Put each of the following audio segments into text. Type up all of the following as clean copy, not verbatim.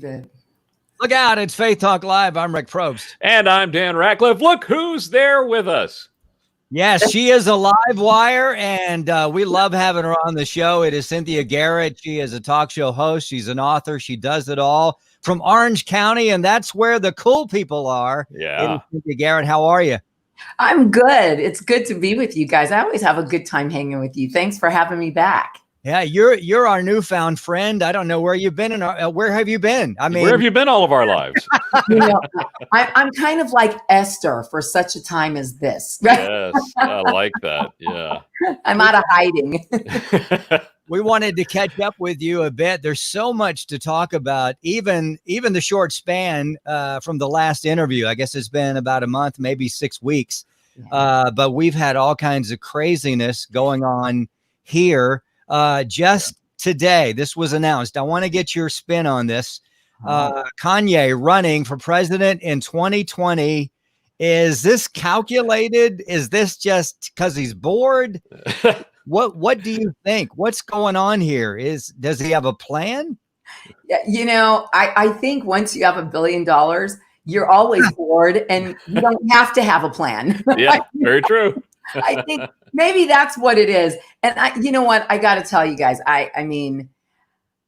Good. Look out, it's Faith Talk Live. I'm Rick Probst. And I'm Dan Ratcliffe. Look who's there with us. Yes, she is a live wire, and we love having her on the show. It is Cynthia Garrett. She is a talk show host. She's an author. She does it all from Orange County, and that's where the cool people are. Yeah. It is Cynthia Garrett. How are you? I'm good. It's good to be with you guys. I always have a good time hanging with you. Thanks for having me back. Yeah, you're our newfound friend. I don't know where you've been, and where have you been? I mean, where have you been all of our lives? I'm kind of like Esther for such a time as this. Yes, I like that. Yeah. I'm out of hiding. We wanted to catch up with you a bit. There's so much to talk about, even the short span from the last interview. I guess it's been about a month, maybe 6 weeks. But we've had all kinds of craziness going on here. Just today, this was announced. I want to get your spin on this. Kanye running for president in 2020. Is this calculated? Is this just because he's bored? What do you think? What's going on here? Does he have a plan? Yeah, I think once you have $1 billion, you're always bored and you don't have to have a plan. Yeah, very true. I think maybe that's what it is. And you know what? I got to tell you guys, I mean,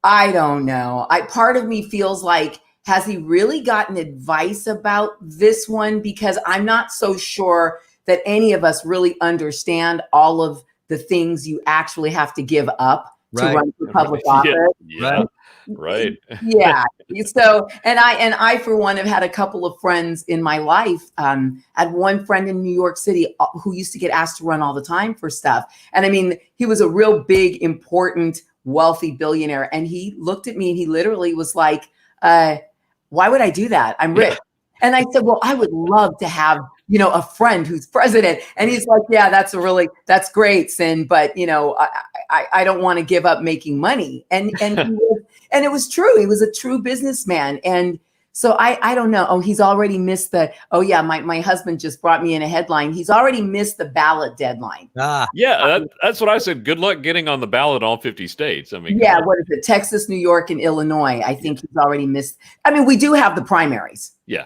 I don't know. Part of me feels like, has he really gotten advice about this one? Because I'm not so sure that any of us really understand all of the things you actually have to give up to run for public office. Yeah. Right. Yeah. So, and I, for one, have had a couple of friends in my life. I had one friend in New York City who used to get asked to run all the time for stuff. And I mean, he was a real big, important, wealthy billionaire. And he looked at me and he literally was like, why would I do that? I'm rich. And I said, well, I would love to have, a friend who's president. And he's like, yeah, that's great, Cyn, but I don't want to give up making money. And it was true. He was a true businessman. And so I don't know. Oh, he's already missed my husband just brought me in a headline. He's already missed the ballot deadline. Yeah, that's what I said. Good luck getting on the ballot in all 50 states. I mean, yeah, what is it? Texas, New York, and Illinois. I think he's already missed. I mean, we do have the primaries. Yeah.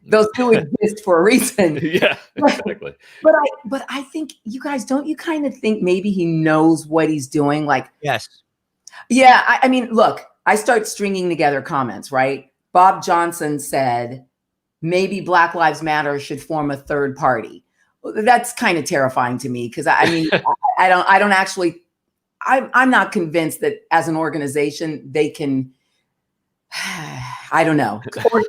Those do exist for a reason. Yeah, exactly. But I think you guys, don't you kind of think maybe he knows what he's doing? Like, yes. Yeah. I mean, look, I start stringing together comments, right? Bob Johnson said, maybe Black Lives Matter should form a third party. That's kind of terrifying to me. Cause I mean, I'm not convinced that as an organization, they can, I don't know.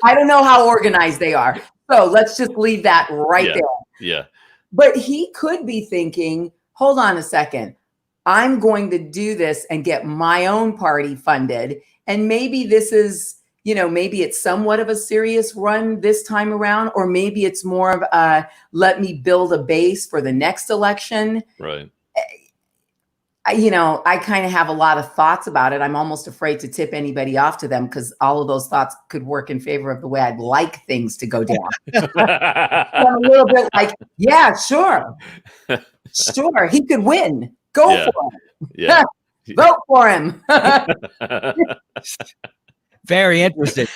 I don't know how organized they are. So let's just leave that right there. Yeah. But he could be thinking, hold on a second. I'm going to do this and get my own party funded. And maybe this is, maybe it's somewhat of a serious run this time around, or maybe it's more of a, let me build a base for the next election. Right. I kind of have a lot of thoughts about it. I'm almost afraid to tip anybody off to them because all of those thoughts could work in favor of the way I'd like things to go down. I'm a little bit like, yeah, sure. Sure. He could win. Go for him. Yeah. Vote for him. Very interesting.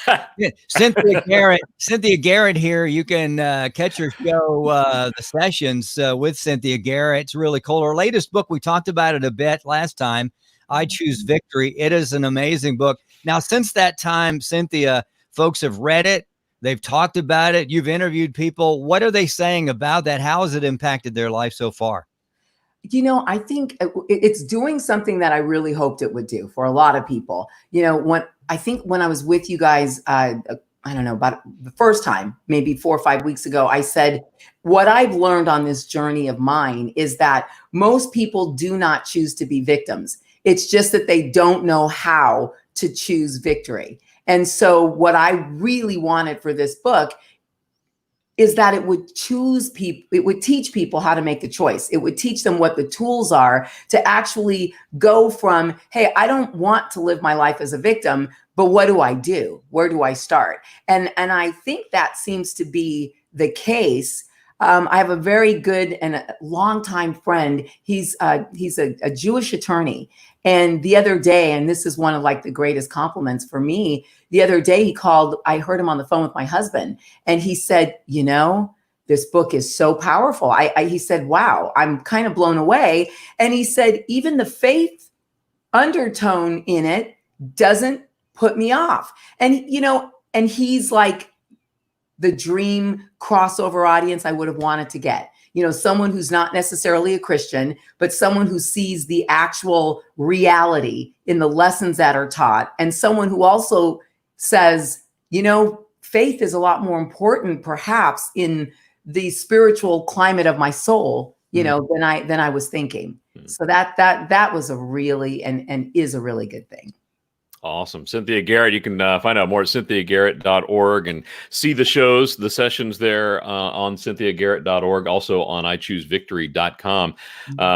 Cynthia Garrett here. You can catch her show, The Sessions with Cynthia Garrett. It's really cool. Her latest book, we talked about it a bit last time, I Choose Victory. It is an amazing book. Now, since that time, Cynthia, folks have read it. They've talked about it. You've interviewed people. What are they saying about that? How has it impacted their life so far? I think it's doing something that I really hoped it would do for a lot of people. When I was with you guys, I don't know, about the first time, maybe 4 or 5 weeks ago, I said, what I've learned on this journey of mine is that most people do not choose to be victims. It's just that they don't know how to choose victory. And so what I really wanted for this book is that it would teach people how to make the choice. It would teach them what the tools are to actually go from, hey, I don't want to live my life as a victim, but what do I do? Where do I start? And I think that seems to be the case. I have a very good and a longtime friend. He's a Jewish attorney, And the other day, and this is one of like the greatest compliments for me, the other day he called, I heard him on the phone with my husband, and he said, you know, this book is so powerful. He said, wow, I'm kind of blown away. And he said, even the faith undertone in it doesn't put me off. And, you know, and he's like the dream crossover audience I would have wanted to get. You know, someone who's not necessarily a Christian, but someone who sees the actual reality in the lessons that are taught, and someone who also says, you know, faith is a lot more important perhaps in the spiritual climate of my soul, you know, than I was thinking. So that was a really and is a really good thing. Awesome. Cynthia Garrett, you can find out more at cynthiagarrett.org and see the shows, the sessions there on cynthiagarrett.org, also on ichoosevictory.com.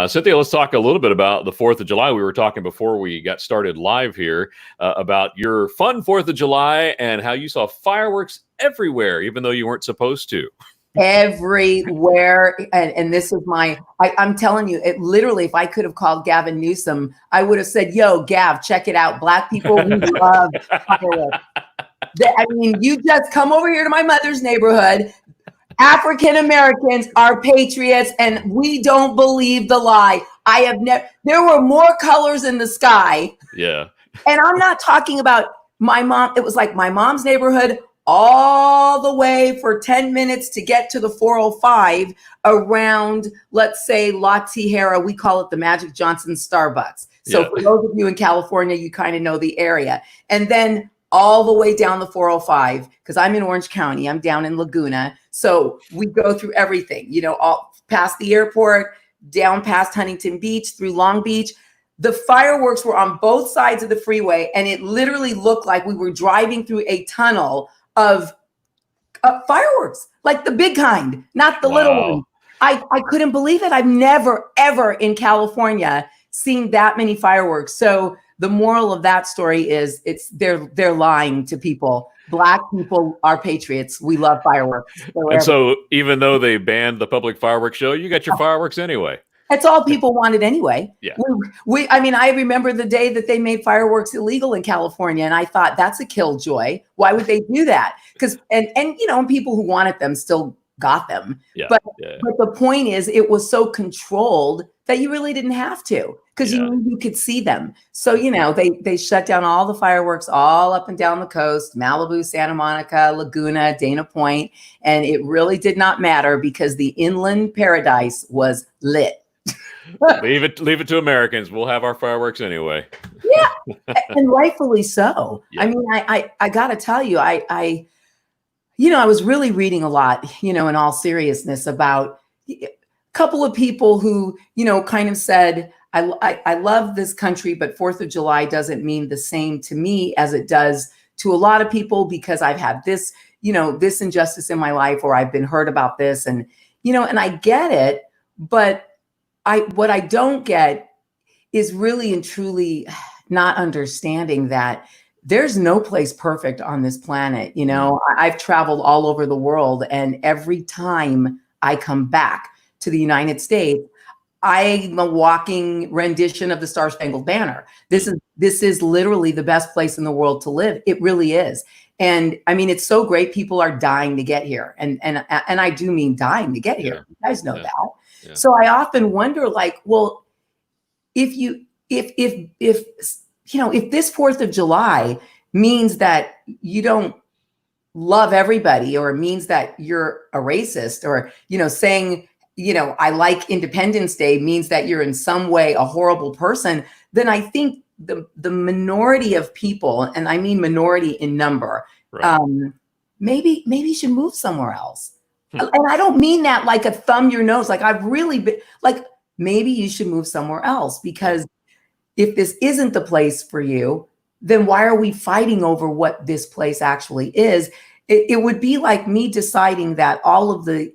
Cynthia, let's talk a little bit about the 4th of July. We were talking before we got started live here about your fun 4th of July and how you saw fireworks everywhere, even though you weren't supposed to. Everywhere. And this is I'm telling you, it literally, if I could have called Gavin Newsom, I would have said, yo, Gav, check it out. Black people, we love fireworks. I mean, you just come over here to my mother's neighborhood. African Americans are patriots, and we don't believe the lie. There were more colors in the sky. Yeah. And I'm not talking about my mom. It was like my mom's neighborhood, all the way for 10 minutes to get to the 405 around, let's say, La Tijera. We call it the Magic Johnson Starbucks. So for those of you in California, you kind of know the area. And then all the way down the 405, because I'm in Orange County, I'm down in Laguna. So we go through everything, you know, all past the airport, down past Huntington Beach, through Long Beach. The fireworks were on both sides of the freeway, and it literally looked like we were driving through a tunnel of fireworks, like the big kind, not the little one. I couldn't believe it. I've never, ever in California seen that many fireworks. So the moral of that story is they're lying to people. Black people are patriots. We love fireworks. And so even though they banned the public fireworks show, you got your fireworks anyway. That's all people wanted anyway. Yeah. I mean, I remember the day that they made fireworks illegal in California, and I thought that's a killjoy. Why would they do that? Because and you know, people who wanted them still got them. Yeah. But the point is, it was so controlled that you really didn't have to, because you knew you could see them. So you know, they shut down all the fireworks all up and down the coast: Malibu, Santa Monica, Laguna, Dana Point, and it really did not matter because the inland paradise was lit. Leave it to Americans. We'll have our fireworks anyway. Yeah, and rightfully so. Yeah. I mean, I got to tell you, I was really reading a lot, you know, in all seriousness, about a couple of people who, you know, kind of said, I love this country, but 4th of July doesn't mean the same to me as it does to a lot of people, because I've had this, you know, this injustice in my life, or I've been hurt about this, and, you know, and I get it, but what I don't get is really and truly not understanding that there's no place perfect on this planet. You know, I've traveled all over the world, and every time I come back to the United States, I'm a walking rendition of the Star Spangled Banner. This is literally the best place in the world to live. It really is. And I mean, it's so great. People are dying to get here. And I do mean dying to get here. You guys know that. Yeah. So I often wonder, like, well, if this 4th of July means that you don't love everybody, or it means that you're a racist, or, you know, saying, you know, I like Independence Day means that you're in some way a horrible person, then I think the minority of people, and I mean minority in number, right, maybe you should move somewhere else. And I don't mean that like a thumb your nose. Like, I've really been like, maybe you should move somewhere else, because if this isn't the place for you, then why are we fighting over what this place actually is? It would be like me deciding that all of the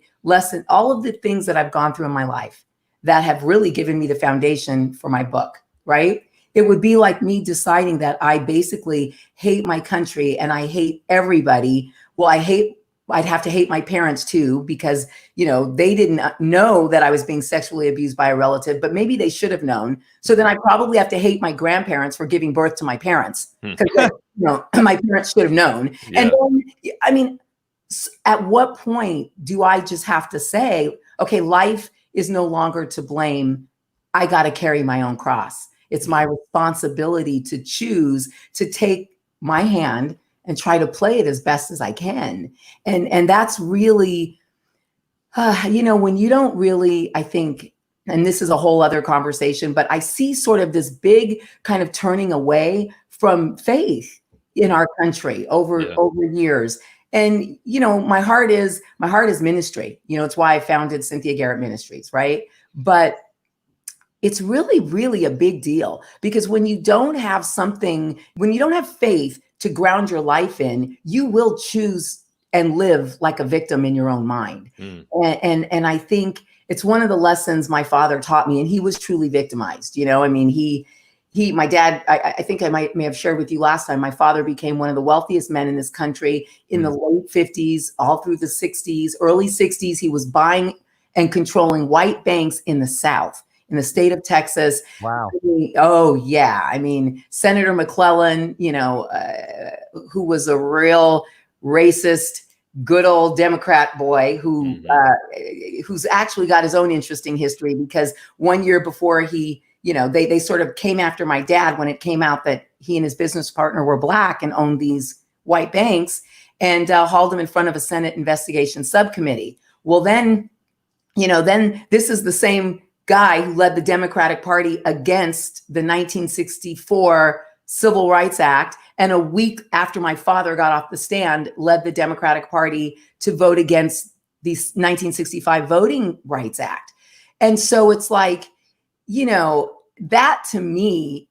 things that I've gone through in my life that have really given me the foundation for my book, right? It would be like me deciding that I basically hate my country and I hate everybody. Well, I hate I'd have to hate my parents too, because, they didn't know that I was being sexually abused by a relative, but maybe they should have known. So then I probably have to hate my grandparents for giving birth to my parents, because, my parents should have known. Yeah. And then, I mean, at what point do I just have to say, okay, life is no longer to blame. I got to carry my own cross. It's my responsibility to choose to take my hand and try to play it as best as I can. And that's really, when you don't really, I think, and this is a whole other conversation, but I see sort of this big kind of turning away from faith in our country over years. And, my heart is ministry. It's why I founded Cynthia Garrett Ministries, right? But it's really, really a big deal, because when you don't have faith to ground your life in, you will choose and live like a victim in your own mind. And I think it's one of the lessons my father taught me, and he was truly victimized. I mean, my dad, I think I may have shared with you last time, my father became one of the wealthiest men in this country in the late 50s, all through the 60s, early 60s. He was buying and controlling white banks in the South, in the state of Texas. Wow. Oh, yeah. I mean, Senator McClellan, who was a real racist, good old Democrat boy who's actually got his own interesting history, because one year before they sort of came after my dad when it came out that he and his business partner were Black and owned these white banks, and hauled him in front of a Senate investigation subcommittee. Well, then this is the same guy who led the Democratic Party against the 1964 Civil Rights Act, and a week after my father got off the stand, led the Democratic Party to vote against the 1965 Voting Rights Act. And so it's like, that to me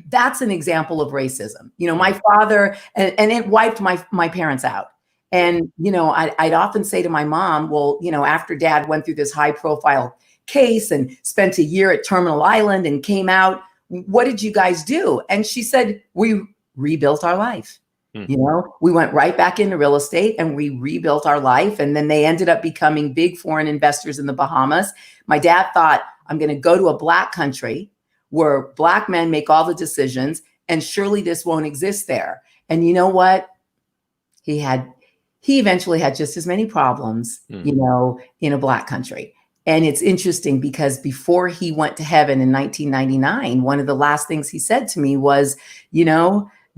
that's an example of racism. My father, and it wiped my parents out. And, I'd often say to my mom, well, after dad went through this high profile case and spent a year at Terminal Island and came out, what did you guys do? And she said, we rebuilt our life. We went right back into real estate and we rebuilt our life. And then they ended up becoming big foreign investors in the Bahamas. My dad thought, I'm going to go to a Black country where Black men make all the decisions, and surely this won't exist there. And you know what? He eventually had just as many problems, in a Black country. And it's interesting because before he went to heaven in 1999, one of the last things he said to me was,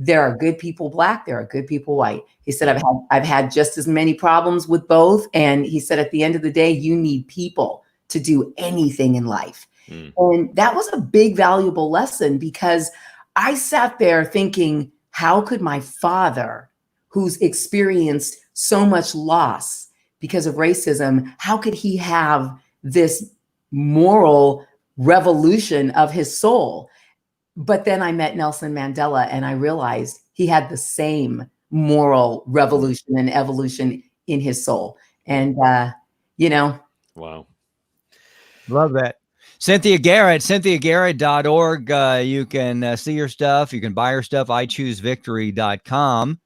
there are good people Black, there are good people white. He said, I've had just as many problems with both. And he said, at the end of the day, you need people to do anything in life. And that was a big, valuable lesson, because I sat there thinking, how could my father, who's experienced so much loss because of racism, how could he have this moral revolution of his soul? But then I met Nelson Mandela and I realized he had the same moral revolution and evolution in his soul. And, Wow. Love that. Cynthia Garrett, CynthiaGarrett.org. You can see her stuff. You can buy her stuff, iChooseVictory.com.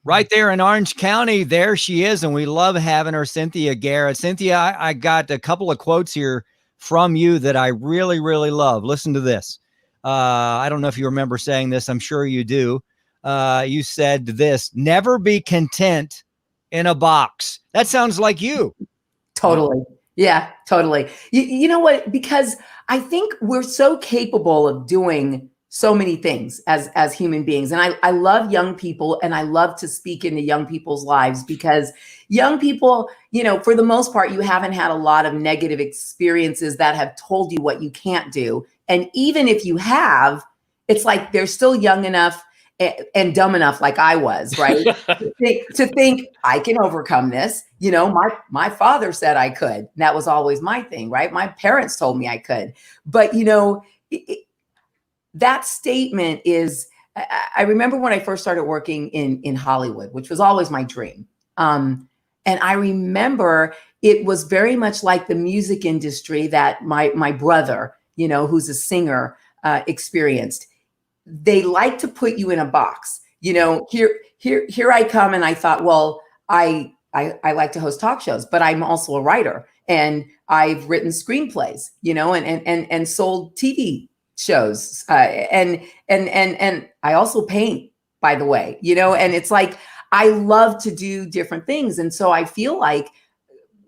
Right there in Orange County, there she is. And we love having her, Cynthia Garrett. Cynthia, I got a couple of quotes here from you that I really, really love. Listen to this. I don't know if you remember saying this. I'm sure you do. You said this: never be content in a box. That sounds like you. Totally. Yeah, totally. You know what? Because I think we're so capable of doing so many things as human beings. And I love young people, and I love to speak into young people's lives, because young people, for the most part, you haven't had a lot of negative experiences that have told you what you can't do. And even if you have, it's like they're still young enough and dumb enough, like I was, right? to think I can overcome this. My father said I could. And that was always my thing, right? My parents told me I could. But, that statement is, I remember when I first started working in Hollywood, which was always my dream. And I remember it was very much like the music industry that my brother, who's a singer, experienced. They like to put you in a box. Here I come, and I thought, well, I like to host talk shows, but I'm also a writer, and I've written screenplays, and sold TV shows, and I also paint, by the way, and it's like I love to do different things, and so I feel like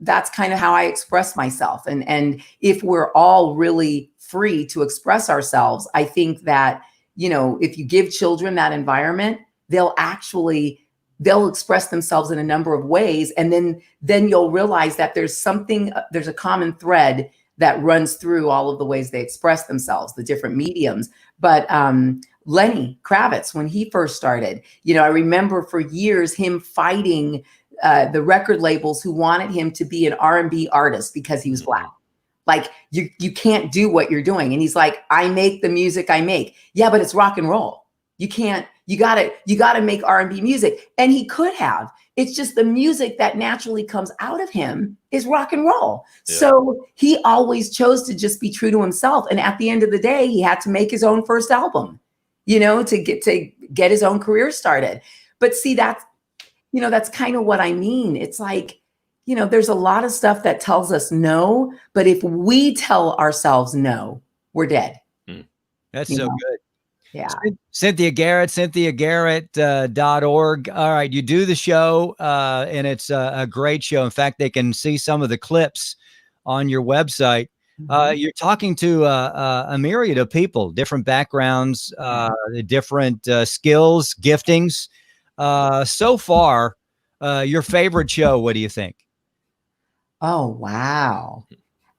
that's kind of how I express myself. And if we're all really free to express ourselves, I think that, if you give children that environment, they'll express themselves in a number of ways. And then you'll realize that there's a common thread that runs through all of the ways they express themselves, the different mediums. But Lenny Kravitz, when he first started, I remember for years him fighting the record labels who wanted him to be an R&B artist because he was Black. Like, you can't do what you're doing. And he's like, I make the music I make. Yeah, but it's rock and roll. You gotta make R&B music. And he could have. It's just the music that naturally comes out of him is rock and roll. Yeah. So he always chose to just be true to himself. And at the end of the day, he had to make his own first album, to get his own career started. But see, that's kind of what I mean. It's like, there's a lot of stuff that tells us no, but if we tell ourselves no, we're dead. That's so good. Yeah. Cynthia Garrett, CynthiaGarrett.org. All right. You do the show, and it's a great show. In fact, they can see some of the clips on your website. You're talking to a myriad of people, different backgrounds, different skills, giftings. So far, your favorite show, what do you think? Oh, wow.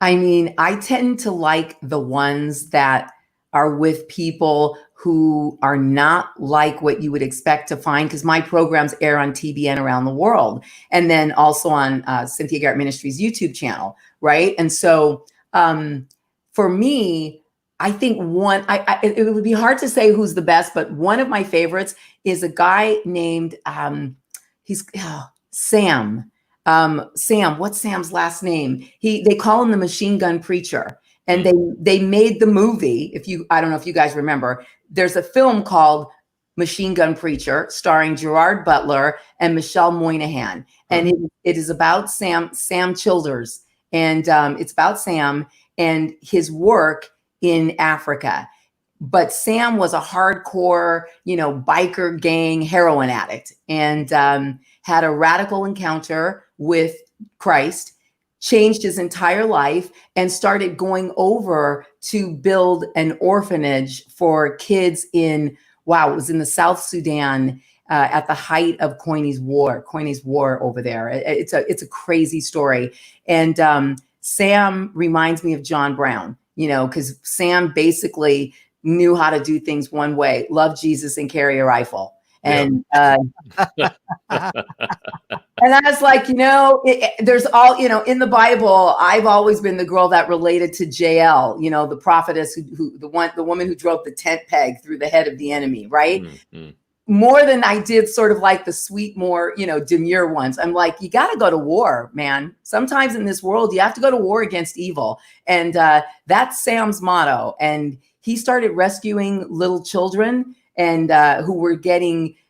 I mean, I tend to like the ones that are with people who are not like what you would expect to find, because my programs air on TBN around the world, and then also on Cynthia Garrett Ministries YouTube channel, right? And so for me, I think it would be hard to say who's the best, but one of my favorites is a guy named Sam. Sam, what's Sam's last name? They call him the Machine Gun Preacher. And they made the movie. I don't know if you guys remember, there's a film called Machine Gun Preacher starring Gerard Butler and Michelle Moynihan. And it is about Sam Childers. And it's about Sam and his work in Africa. But Sam was a hardcore, biker gang heroin addict, and had a radical encounter with Christ, changed his entire life, and started going over to build an orphanage for kids it was in the South Sudan at the height of Kanye's war over there. It's a crazy story. And Sam reminds me of John Brown, because Sam basically knew how to do things one way: love Jesus and carry a rifle. And and I was like, there's all, in the Bible, I've always been the girl that related to Jael, the prophetess the woman who drove the tent peg through the head of the enemy, right? Mm-hmm. More than I did sort of like the sweet, more, demure ones. I'm like, you got to go to war, man. Sometimes in this world, you have to go to war against evil. And that's Sam's motto. And he started rescuing little children and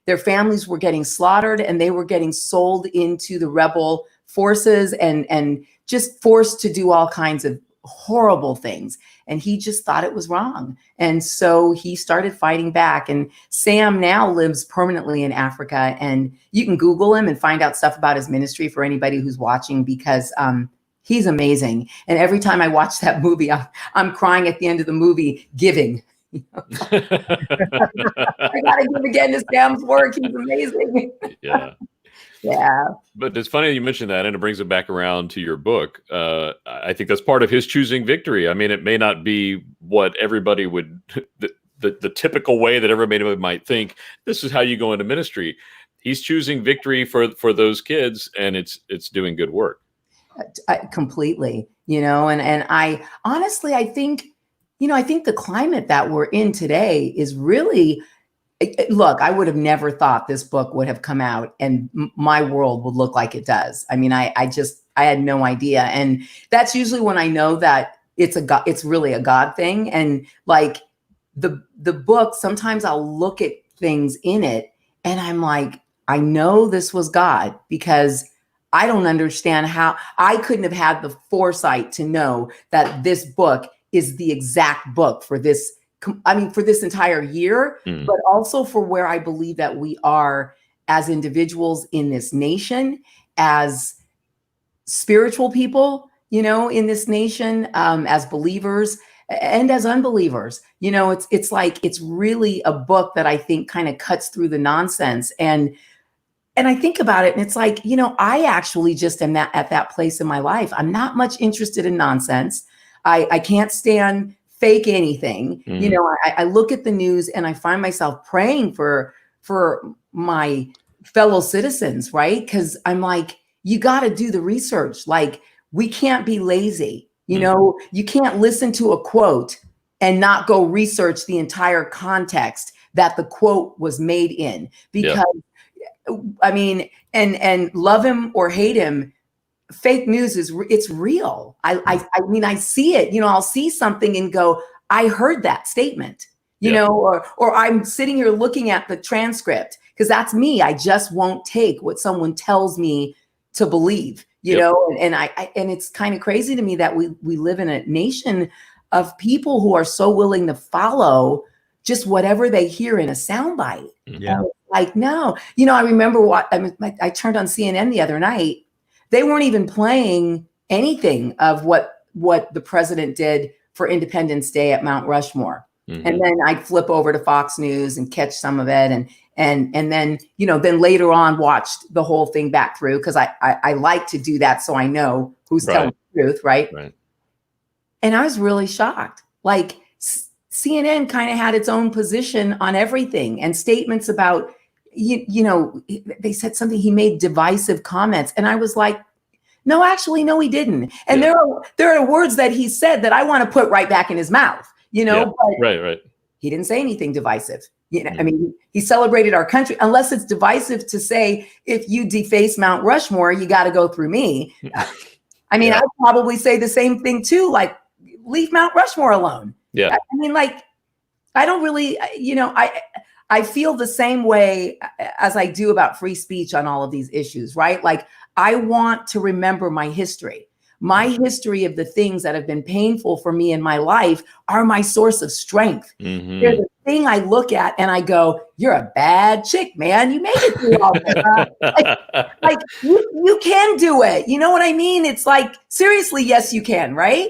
their families were getting slaughtered, and they were getting sold into the rebel forces and just forced to do all kinds of horrible things. And he just thought it was wrong. And so he started fighting back. And Sam now lives permanently in Africa. And you can Google him and find out stuff about his ministry for anybody who's watching, because he's amazing. And every time I watch that movie, I'm crying at the end of the movie, giving. I gotta give again to Sam's work. He's amazing. Yeah. Yeah. But it's funny you mentioned that, and it brings it back around to your book. I think that's part of his choosing victory. I mean, it may not be what everybody would, the typical way that everybody might think, this is how you go into ministry. He's choosing victory for those kids, and it's doing good work. Completely, and I honestly, I think the climate that we're in today is really, look, I would have never thought this book would have come out and my world would look like it does. I mean, I had no idea. And that's usually when I know that it's really a God thing. And like the book, sometimes I'll look at things in it and I'm like, I know this was God, because I don't understand how I couldn't have had the foresight to know that this book is the exact book for this. I mean, for this entire year, but also for where I believe that we are as individuals in this nation, as spiritual people, you know, in this nation, as believers and as unbelievers. You know, it's like, it's really a book that I think kind of cuts through the nonsense. And I think about it, and it's like, you know, I actually just am at that place in my life. I'm not much interested in nonsense. I can't stand fake anything. You know, I look at the news and I find myself praying for my fellow citizens, right? Because I'm like, you got to do the research. Like, we can't be lazy. You know, you can't listen to a quote and not go research the entire context that the quote was made in, because I mean, and love him or hate him, fake news it's real. I mean, I see it, you know, I'll see something and go, I heard that statement, you know, or I'm sitting here looking at the transcript, because that's me. I just won't take what someone tells me to believe, you know, and and it's kind of crazy to me that we live in a nation of people who are so willing to follow just whatever they hear in a soundbite. Yeah. Like, no, you know, I remember I turned on CNN the other night. They weren't even playing anything of what the president did for Independence Day at Mount Rushmore. And then I'd flip over to Fox News and catch some of it. And then, you know, then later on watched the whole thing back through, because I like to do that so I know who's telling the truth, right? And I was really shocked. Like, CNN kind of had its own position on everything, and statements about, you know, they said something, he made divisive comments. And I was like, no, actually, no, he didn't. And there are words that he said that I want to put right back in his mouth, you know, but he didn't say anything divisive. You know, I mean, he celebrated our country, unless it's divisive to say, if you deface Mount Rushmore, you got to go through me. I mean, I'd probably say the same thing too, like, leave Mount Rushmore alone. I mean, like, I don't really, you know, I feel the same way as I do about free speech on all of these issues, right? Like, I want to remember my history. My history of the things that have been painful for me in my life are my source of strength. They're the thing I look at and I go, you're a bad chick, man. You made it through all this. Like you can do it. You know what I mean? It's like, seriously, yes, you can, right?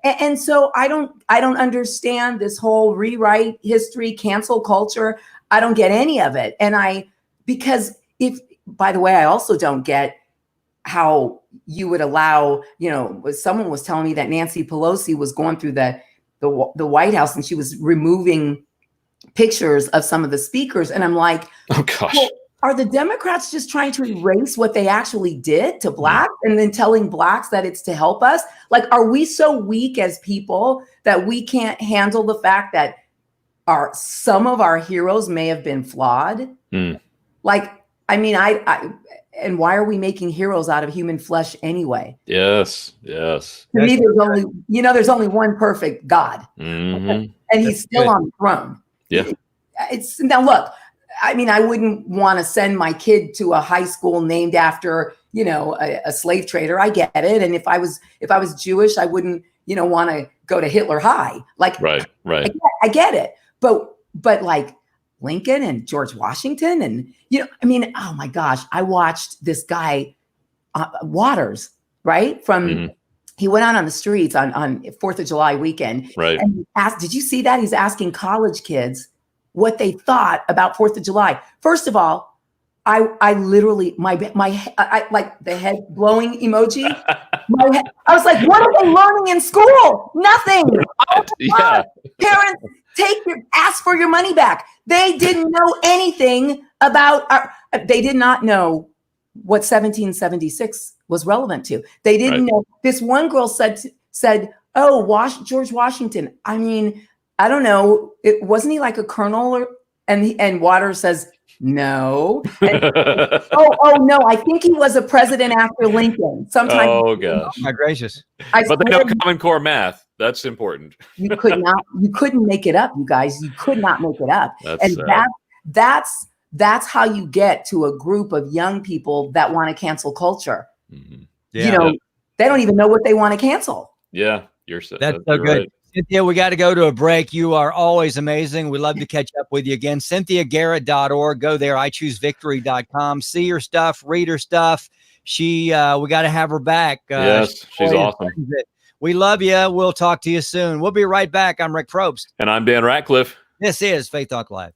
And so I don't understand this whole rewrite history, cancel culture. I don't get any of it. Because by the way, I also don't get how you would allow, you know, someone was telling me that Nancy Pelosi was going through the White House and she was removing pictures of some of the speakers. And I'm like, oh gosh, well, are the Democrats just trying to erase what they actually did to blacks and then telling blacks that it's to help us? Like, are we so weak as people that we can't handle the fact that some of our heroes may have been flawed? Like, I mean, and why are we making heroes out of human flesh anyway? Yes. To me, there's only one perfect God, and he's still on the throne. Now look, I mean, I wouldn't want to send my kid to a high school named after, you know, a slave trader. I get it. And if I was Jewish, I wouldn't, you know, want to go to Hitler High. Like, I get it. But like Lincoln and George Washington, and, you know, I mean, oh my gosh, I watched this guy, Waters, right? He went out on the streets on 4th of July weekend. And he asked, did you see that? He's asking college kids what they thought about 4th of July. First of all, I literally, I like the head blowing emoji. I was like, what are they learning in school? Nothing. Parents, ask for your money back. They didn't know anything about they did not know what 1776 was relevant to. They didn't know. This one girl said, oh, George Washington. I mean, I don't know. Wasn't he like a colonel? And Waters says, no. Oh no, I think he was a president after Lincoln. Sometime. Oh gosh. My gracious. But they know Common Core math. That's important. You couldn't make it up, you guys. You could not make it up. That's That's how you get to a group of young people that want to cancel culture. Mhm. Yeah. You know, they don't even know what they want to cancel. Yeah, you're That's so you're good. right. Cynthia, we got to go to a break. You are always amazing. We love to catch up with you again. CynthiaGarrett.org. Go there. IChooseVictory.com. See her stuff. Read her stuff. We got to have her back. Yes, she's awesome. We love you. We'll talk to you soon. We'll be right back. I'm Rick Probst. And I'm Dan Ratcliffe. This is Faith Talk Live.